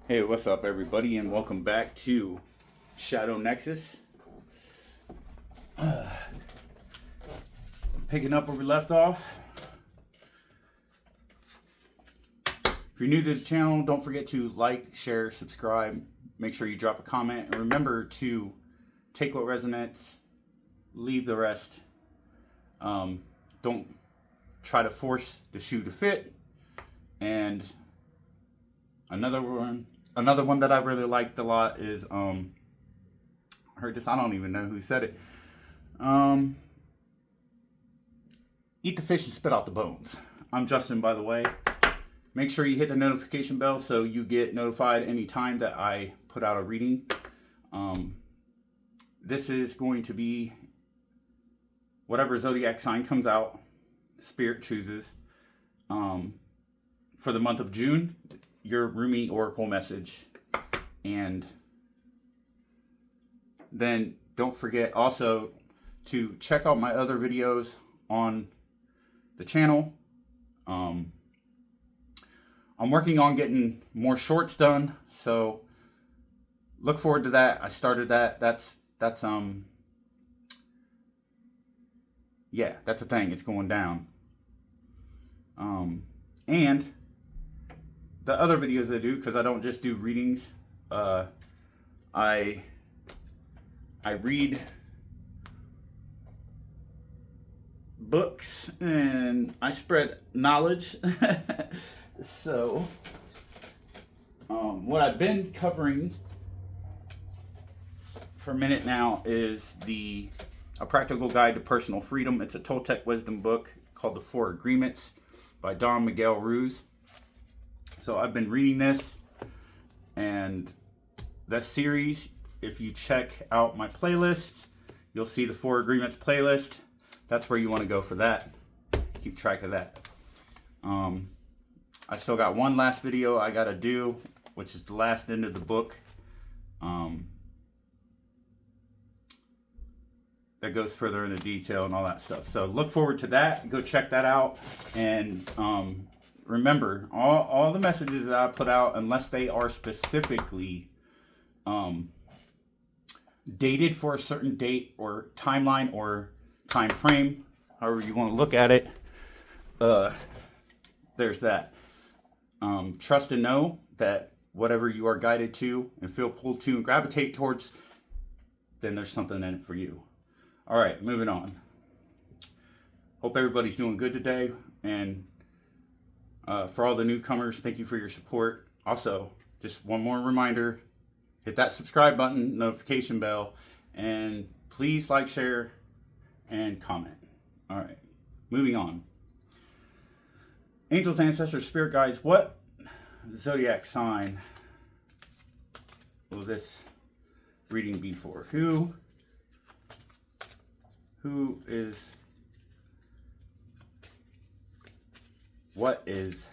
Hey, what's up, everybody, and welcome back to Shadow Nexus. Picking up where we left off. If you're new to the channel, don't forget to like, share, subscribe. Make sure you drop a comment, and remember to take what resonates, leave the rest. Don't try to force the shoe to fit. And another one that I really liked a lot is I heard this, I don't even know who said it. Eat the fish and spit out the bones. I'm Justin, by the way. Make sure you hit the notification bell so you get notified anytime that I put out a reading. This is going to be whatever zodiac sign comes out, Spirit chooses. For the month of June, your Rumi Oracle message. And then don't forget also to check out my other videos on the channel. I'm working on getting more shorts done, so look forward to that. I started that. That's yeah, that's a thing. It's going down. And the other videos I do, because I don't just do readings, I read books and I spread knowledge. So what I've been covering for a minute now is A Practical Guide to Personal Freedom. It's a Toltec wisdom book called The Four Agreements by Don Miguel Ruiz. So I've been reading this, and that series, if you check out my playlists, you'll see the Four Agreements playlist. That's where you want to go for that. Keep track of that. I still got one last video I got to do, which is the last end of the book. That goes further into detail and all that stuff. So look forward to that. Go check that out. And remember, all the messages that I put out, unless they are specifically dated for a certain date or timeline or time frame, however you want to look at it, there's that. Trust and know that whatever you are guided to and feel pulled to and gravitate towards, then there's something in it for you. All right, moving on. Hope everybody's doing good today. And for all the newcomers, thank you for your support. Also, just one more reminder, hit that subscribe button, notification bell, and please like, share, and comment. All right, moving on. Angels, ancestors, spirit guides, what zodiac sign will this reading be for? Who is, what is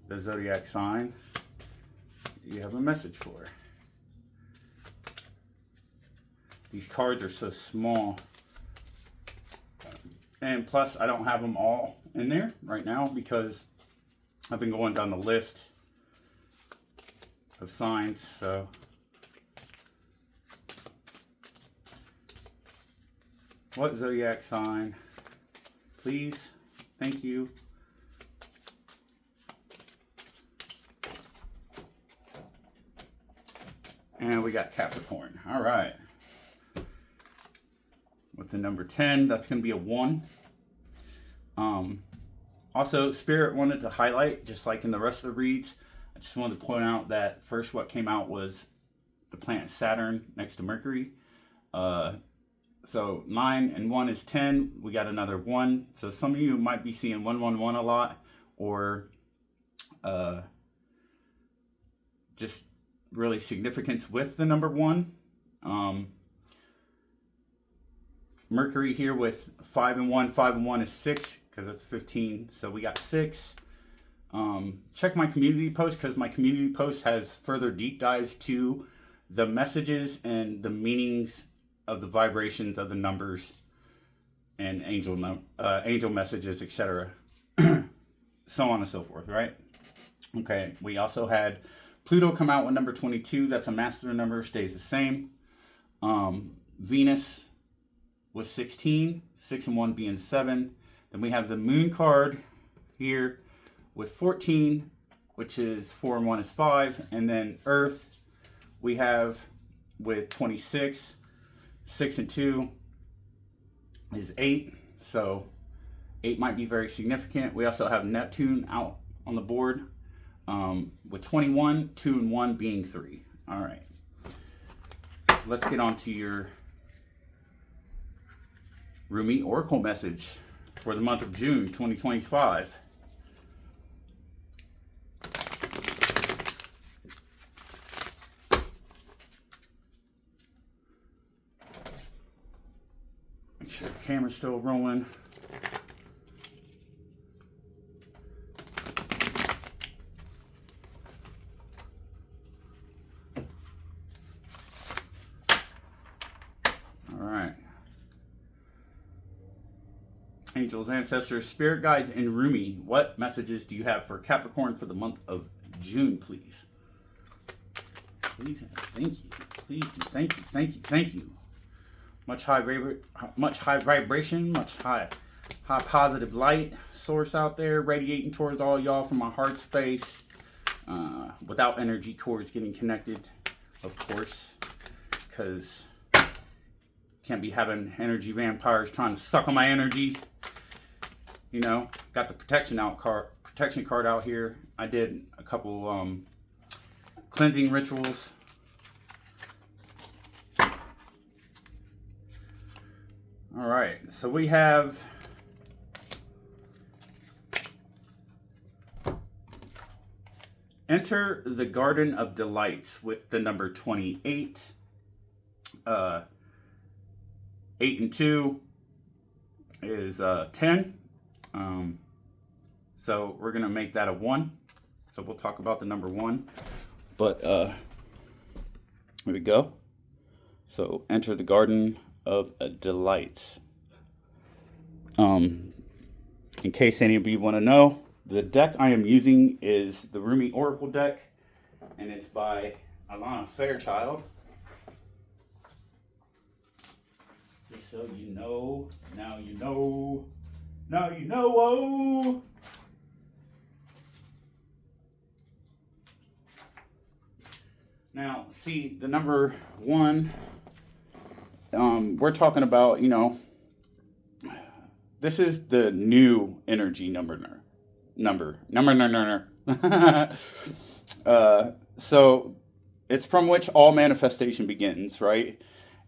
the zodiac sign you have a message for? These cards are so small. And plus, I don't have them all in there right now because I've been going down the list of signs. So what zodiac sign, please? Thank you. And we got Capricorn. All right. With the number 10, that's going to be a 1. Also, Spirit wanted to highlight, just like in the rest of the reads, I just wanted to point out that first what came out was the planet Saturn next to Mercury. So 9 and 1 is 10. We got another 1. So some of you might be seeing 111 a lot, or just really significance with the number 1. Mercury here with 5 and 1. 5 and 1 is 6 because that's 15. So we got 6. Check my community post because my community post has further deep dives to the messages and the meanings of the vibrations of the numbers and angel messages, etc. So on and so forth, right? Okay, we also had Pluto come out with number 22. That's a master number, stays the same. Venus was 16, 6 and 1 being 7. Then we have the moon card here with 14, which is 4 and 1 is 5. And then Earth we have with 26, 6 and 2 is 8. So 8 might be very significant. We also have Neptune out on the board with 21, 2 and 1 being 3. All right. Let's get on to your Rumi Oracle message for the month of June 2025. Make sure the camera's still rolling. All right. Angels, ancestors, spirit guides, and Rumi, what messages do you have for Capricorn for the month of June, please? Please, thank you. Please, thank you, thank you, thank you. Much high vibration, much high positive light source out there radiating towards all y'all from my heart space, without energy cords getting connected, of course, because can't be having energy vampires trying to suck on my energy. You know, got the protection card out here. I did a couple cleansing rituals. All right, so we have enter the Garden of Delights with the number 28. 8 and 2 is 10. So we're going to make that a 1. So we'll talk about the number 1. But here we go. So enter the Garden of Delights. In case any of you want to know, the deck I am using is the Rumi Oracle deck, and it's by Alana Fairchild. Just so you know, now you know, now you know, oh! Now, see, the number 1, we're talking about, you know, this is the new energy number. So it's from which all manifestation begins, right?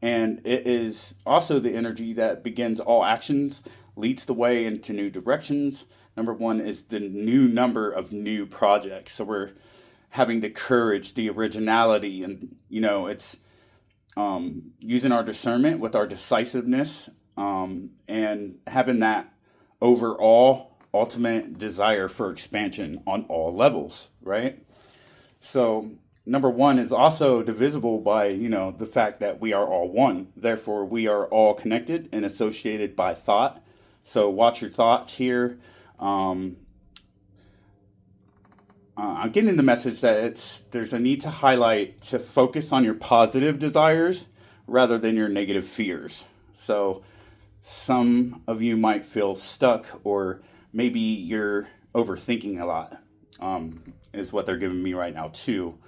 And it is also the energy that begins all actions, leads the way into new directions. Number 1 is the new number of new projects. So we're having the courage, the originality, and, you know, it's using our discernment with our decisiveness, and having that overall ultimate desire for expansion on all levels, right? So number 1 is also divisible by, you know, the fact that we are all one. Therefore, we are all connected and associated by thought. So watch your thoughts here. I'm getting the message that there's a need to highlight to focus on your positive desires rather than your negative fears. So some of you might feel stuck, or maybe you're overthinking a lot, is what they're giving me right now too.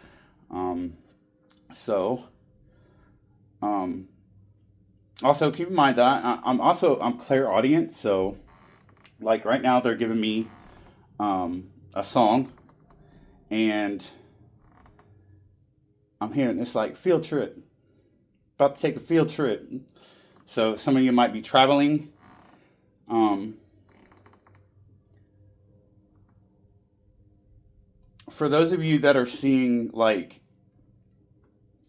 Also keep in mind that I'm clairaudient. So like right now they're giving me a song, and I'm hearing it's like field trip, about to take a field trip. So some of you might be traveling. For those of you that are seeing like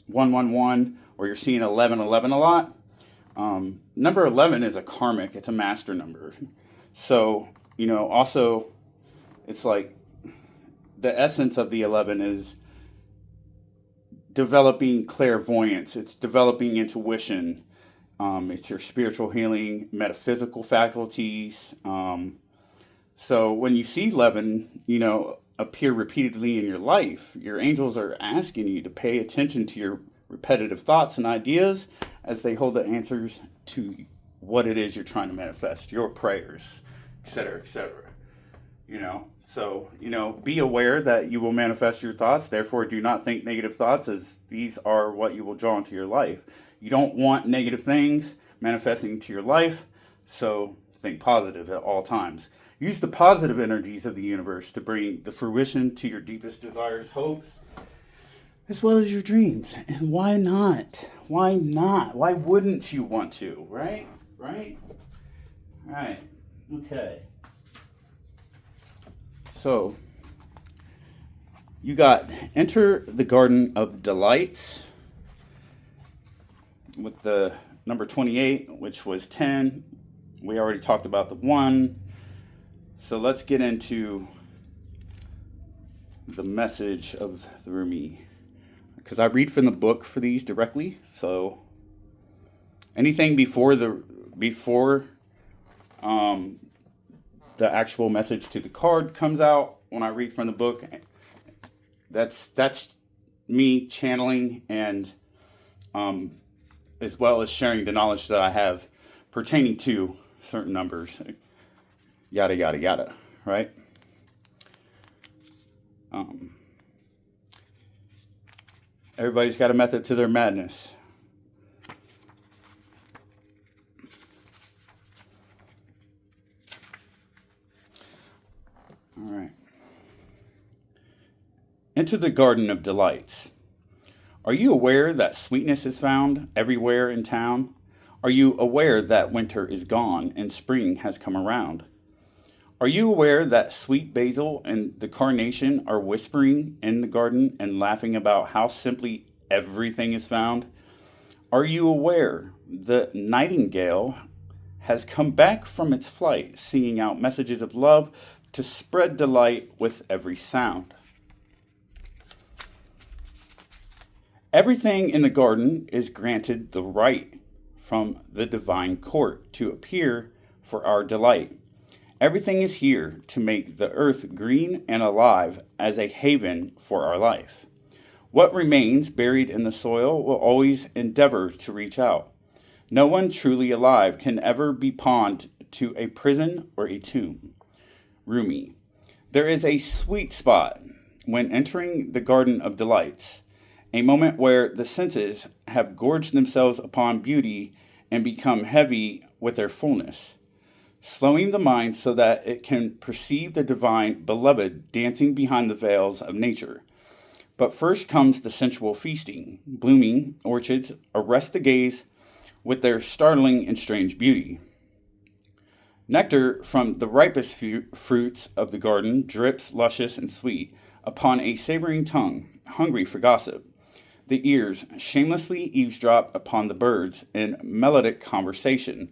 111, or you're seeing 1111 a lot, number 11 is a karmic. It's a master number. So, you know, also it's like the essence of the 11 is developing clairvoyance. It's developing intuition. It's your spiritual healing, metaphysical faculties. So when you see 11, you know, appear repeatedly in your life. Your angels are asking you to pay attention to your repetitive thoughts and ideas as they hold the answers to what it is you're trying to manifest, your prayers, etc., etc. So be aware that you will manifest your thoughts. Therefore, do not think negative thoughts, as these are what you will draw into your life. You don't want negative things manifesting into your life, so think positive at all times. Use the positive energies of the universe to bring the fruition to your deepest desires, hopes, as well as your dreams. And why not? Why not? Why wouldn't you want to? Right? Okay. So, you got enter the Garden of Delights with the number 28, which was 10. We already talked about the 1. So let's get into the message of the Rumi. Because I read from the book for these directly. So anything before the actual message to the card comes out, when I read from the book, that's me channeling and as well as sharing the knowledge that I have pertaining to certain numbers, yada yada yada, right? Everybody's got a method to their madness. All right. Enter the Garden of Delights. Are you aware that sweetness is found everywhere in town? Are you aware that winter is gone and spring has come around? Are you aware that sweet basil and the carnation are whispering in the garden and laughing about how simply everything is found? Are you aware the nightingale has come back from its flight, singing out messages of love to spread delight with every sound? Everything in the garden is granted the right from the divine court to appear for our delight. Everything is here to make the earth green and alive as a haven for our life. What remains buried in the soil will always endeavor to reach out. No one truly alive can ever be pawned to a prison or a tomb. Rumi. There is a sweet spot when entering the Garden of Delights, a moment where the senses have gorged themselves upon beauty and become heavy with their fullness, slowing the mind so that it can perceive the divine beloved dancing behind the veils of nature. But first comes the sensual feasting. Blooming orchards arrest the gaze with their startling and strange beauty. Nectar from the ripest fruits of the garden drips luscious and sweet upon a savoring tongue, hungry for gossip. The ears shamelessly eavesdrop upon the birds in melodic conversation.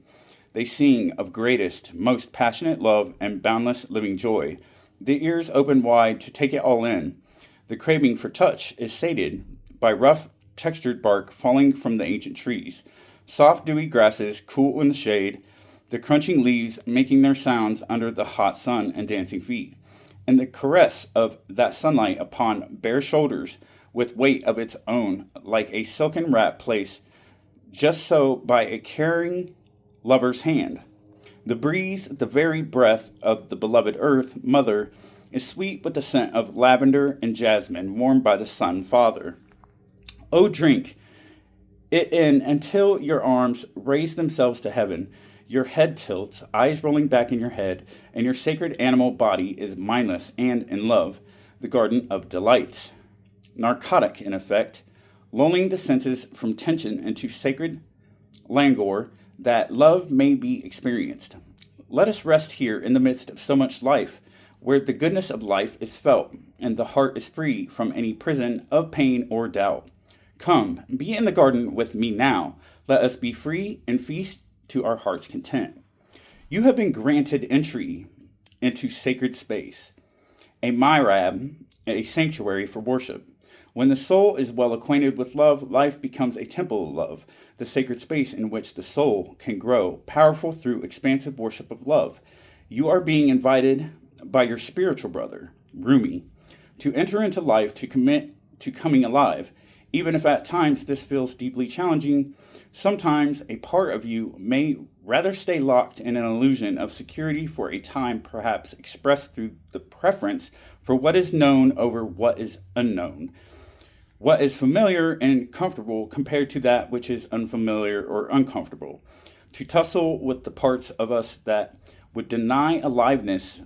They sing of greatest, most passionate love and boundless living joy. The ears open wide to take it all in. The craving for touch is sated by rough, textured bark falling from the ancient trees. Soft, dewy grasses cool in the shade, the crunching leaves making their sounds under the hot sun and dancing feet. And the caress of that sunlight upon bare shoulders with weight of its own, like a silken wrap placed just so by a caring lover's hand. The breeze, the very breath of the beloved earth mother, is sweet with the scent of lavender and jasmine warmed by the sun father. Oh, drink it in until your arms raise themselves to heaven. Your head tilts, eyes rolling back in your head, and your sacred animal body is mindless and in love. The Garden of Delights. Narcotic, in effect, lulling the senses from tension into sacred languor, that love may be experienced. Let us rest here in the midst of so much life, where the goodness of life is felt, and the heart is free from any prison of pain or doubt. Come, be in the garden with me now. Let us be free and feast to our heart's content. You have been granted entry into sacred space, a mihrab, a sanctuary for worship. When the soul is well acquainted with love, life becomes a temple of love, the sacred space in which the soul can grow, powerful through expansive worship of love. You are being invited by your spiritual brother, Rumi, to enter into life, to commit to coming alive. Even if at times this feels deeply challenging, sometimes a part of you may rather stay locked in an illusion of security for a time, perhaps expressed through the preference for what is known over what is unknown, what is familiar and comfortable compared to that which is unfamiliar or uncomfortable. To tussle with the parts of us that would deny aliveness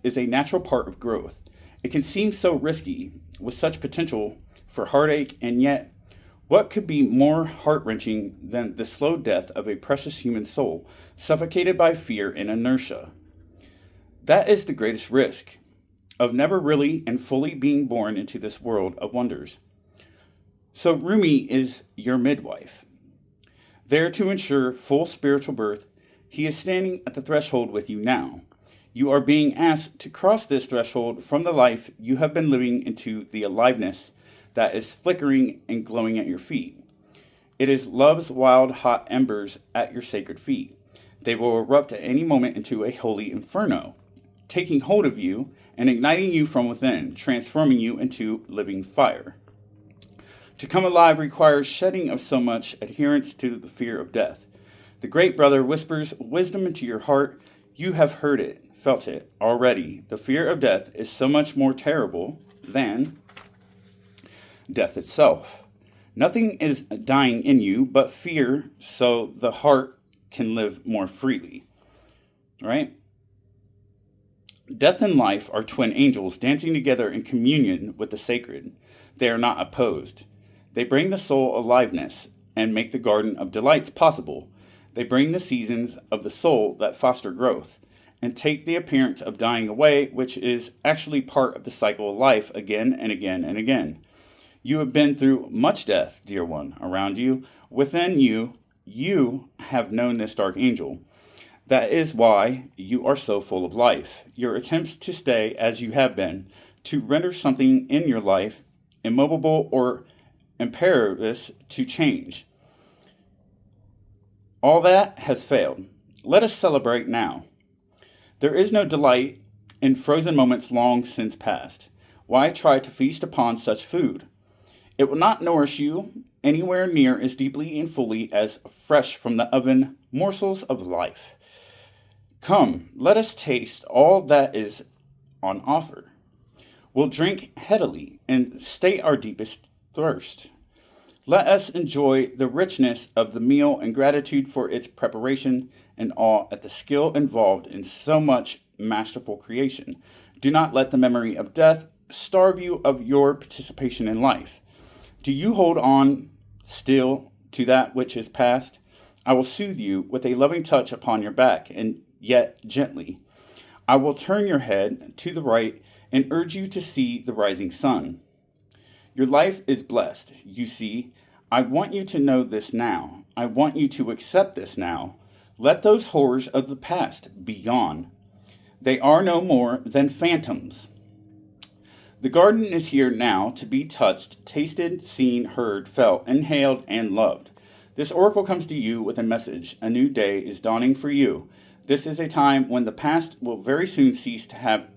is a natural part of growth. It can seem so risky, with such potential for heartache, and yet, what could be more heart-wrenching than the slow death of a precious human soul, suffocated by fear and inertia? That is the greatest risk, of never really and fully being born into this world of wonders. So Rumi is your midwife. There to ensure full spiritual birth, he is standing at the threshold with you now. You are being asked to cross this threshold from the life you have been living into the aliveness that is flickering and glowing at your feet. It is love's wild hot embers at your sacred feet. They will erupt at any moment into a holy inferno, taking hold of you and igniting you from within, transforming you into living fire. To come alive requires shedding of so much adherence to the fear of death. The great brother whispers wisdom into your heart. You have heard it, felt it already. The fear of death is so much more terrible than death itself. Nothing is dying in you but fear, so the heart can live more freely. Right? Death and life are twin angels dancing together in communion with the sacred. They are not opposed. They bring the soul aliveness and make the garden of delights possible. They bring the seasons of the soul that foster growth and take the appearance of dying away, which is actually part of the cycle of life again and again and again. You have been through much death, dear one, around you. Within you, you have known this dark angel. That is why you are so full of life. Your attempts to stay as you have been, to render something in your life immovable or imperative to change. All that has failed. Let us celebrate now. There is no delight in frozen moments long since past. Why try to feast upon such food? It will not nourish you anywhere near as deeply and fully as fresh from the oven morsels of life. Come, let us taste all that is on offer. We'll drink headily and state our deepest thirst. Let us enjoy the richness of the meal and gratitude for its preparation and awe at the skill involved in so much masterful creation. Do not let the memory of death starve you of your participation in life. Do you hold on still to that which is past? I will soothe you with a loving touch upon your back, and yet gently. I will turn your head to the right and urge you to see the rising sun. Your life is blessed, you see. I want you to know this now. I want you to accept this now. Let those horrors of the past be gone. They are no more than phantoms. The garden is here now to be touched, tasted, seen, heard, felt, inhaled, and loved. This oracle comes to you with a message. A new day is dawning for you. This is a time when the past will very soon cease to have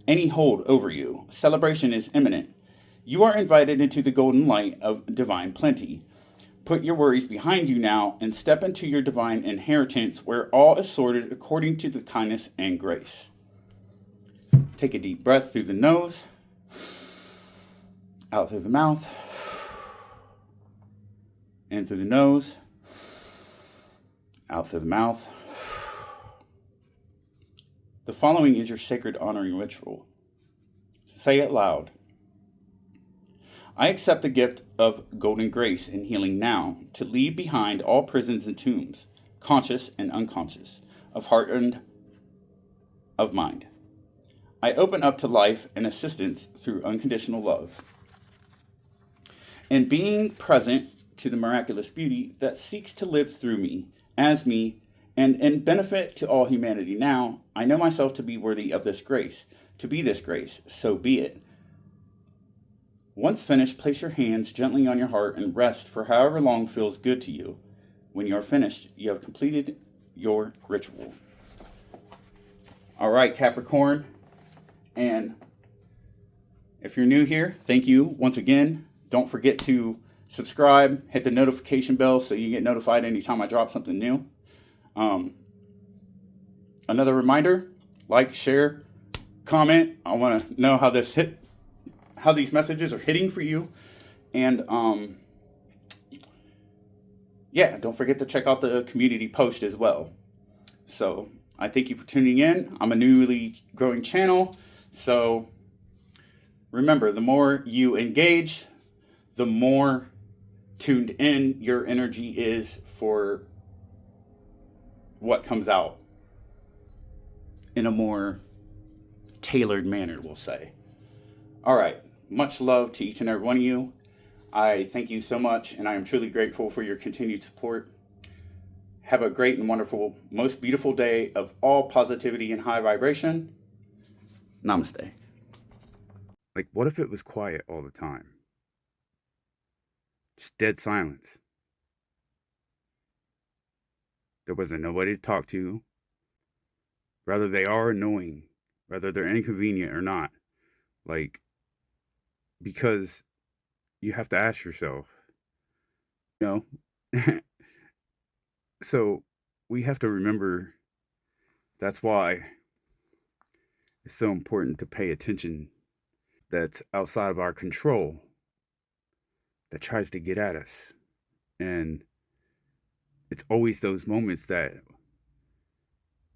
any hold over you. Celebration is imminent. You are invited into the golden light of divine plenty. Put your worries behind you now and step into your divine inheritance where all is sorted according to the kindness and grace. Take a deep breath through the nose, out through the mouth, in through the nose, out through the mouth. The following is your sacred honoring ritual. Say it loud. I accept the gift of golden grace and healing now to leave behind all prisons and tombs, conscious and unconscious, of heart and of mind. I open up to life and assistance through unconditional love. And being present to the miraculous beauty that seeks to live through me, as me, and in benefit to all humanity now, I know myself to be worthy of this grace, to be this grace, so be it. Once finished, place your hands gently on your heart and rest for however long feels good to you. When you are finished, you have completed your ritual. All right, Capricorn. And If you're new here, thank you once again. Don't forget to subscribe, hit the notification bell so you get notified anytime I drop something new. Another reminder, like, share, comment. I want to know how these messages are hitting for you. And yeah, don't forget to check out the community post as well. So I thank you for tuning in. I'm a newly growing channel. So remember, the more you engage, the more tuned in your energy is for what comes out in a more tailored manner, we'll say. All right. Much love to each and every one of you. I thank you so much, and I am truly grateful for your continued support. Have a great and wonderful, most beautiful day of all positivity and high vibration. Namaste. Like, what if it was quiet all the time? Just dead silence. There wasn't nobody to talk to. Whether they are annoying, whether they're inconvenient or not. Like, because you have to ask yourself, you know? So we have to remember that's why it's so important to pay attention that's outside of our control that tries to get at us. And it's always those moments that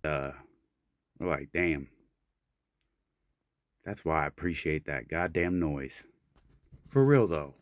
we're like, damn, that's why I appreciate that goddamn noise. For real though.